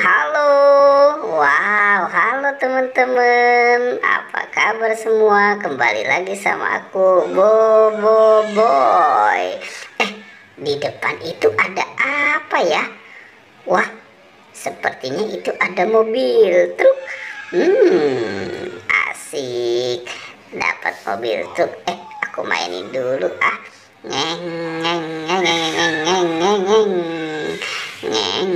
Halo, wow, halo teman-teman. Apa kabar semua? Kembali lagi sama aku, Bobo Boy. Di depan itu ada apa ya? Wah, sepertinya itu ada mobil truk. Asik. Dapat mobil truk. Aku mainin dulu ah. Ngeng, ngeng, ngeng, ngeng, ngeng, ngeng, ngeng, ngeng.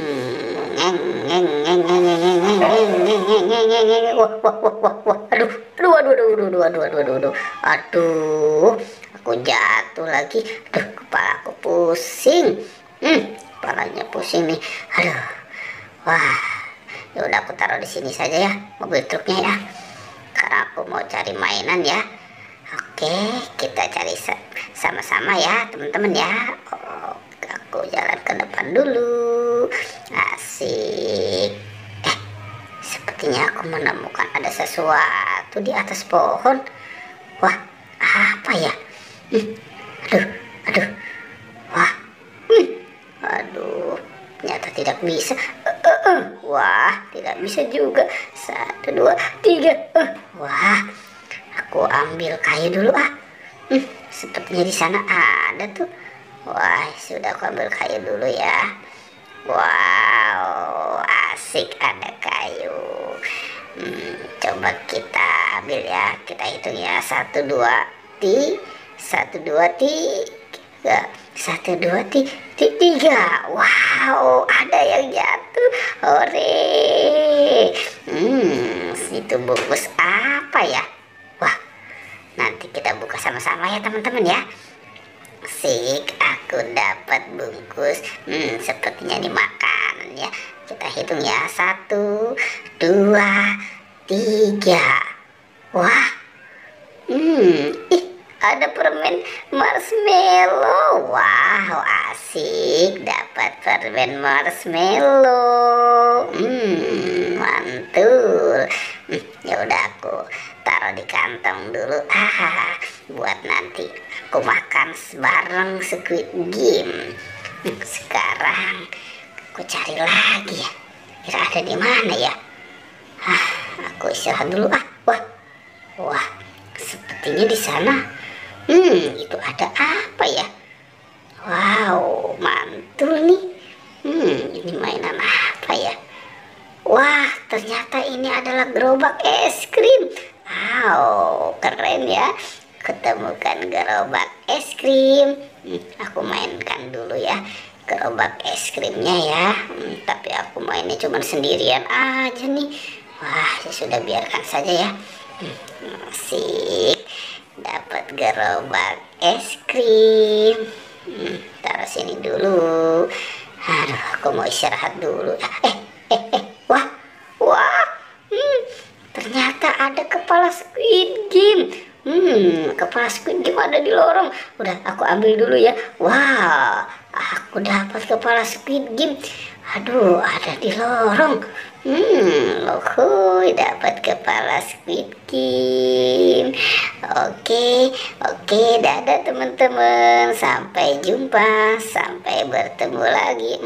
Aduh, aku jatuh lagi. Aduh, kepala aku pusing. Kepalanya pusing nih. Aduh, wah, ya udah aku taruh di sini saja ya, mobil truknya ya. Karena aku mau cari mainan ya. Oke, kita cari sama-sama ya, teman-teman ya. Aku jalan ke depan dulu. Asik. Sepertinya aku menemukan ada sesuatu di atas pohon. Wah, apa ya? Aduh, aduh. Wah, aduh. Ternyata tidak bisa. Wah, tidak bisa juga. 1, 2, 3. Wah, aku ambil kayu dulu ah. Sepertinya di sana ada tuh. Wah, sudah aku ambil kayu dulu ya. Wow, asik ada kayu. Coba kita ambil ya. Kita hitung ya. 1, 2, 3. 1, 2, 3. 1, 2, 3. Wow, ada yang jatuh. Hore. Itu bungkus apa ya? Wah, nanti kita buka sama-sama ya teman-teman ya. Asik, aku dapat bungkus. Sepertinya ini makanan ya. Kita hitung ya. 1, 2, 3. Wah, ada permen marshmallow. Wow, asik, dapat permen marshmallow. Mantul. Ya udah aku taruh di kantong dulu. Buat nanti aku makan bareng Squid Game. Sekarang aku cari lagi ya. Kira ada di mana ya? Aku istirahat dulu ah. Wah, sepertinya di sana. Itu ada apa ya? Wow, mantul nih. Ini mainan apa ya? Wah, ternyata ini adalah gerobak es krim. Wow, keren ya. Ketemukan gerobak es krim. Aku mainkan dulu ya gerobak es krimnya ya. Tapi aku mainnya cuma sendirian aja nih. Wah, ya sudah biarkan saja ya. Asik, dapat gerobak es krim. Taruh sini dulu. Aduh, aku mau istirahat dulu. Wah, ternyata ada kepala Squid Game. Kepala Squid Game ada di lorong. Udah, aku ambil dulu ya. Wah, aku dapat kepala Squid Game. Aduh, ada di lorong. Dapat kepala Squid Game. Oke, dadah teman-teman. Sampai jumpa, sampai bertemu lagi.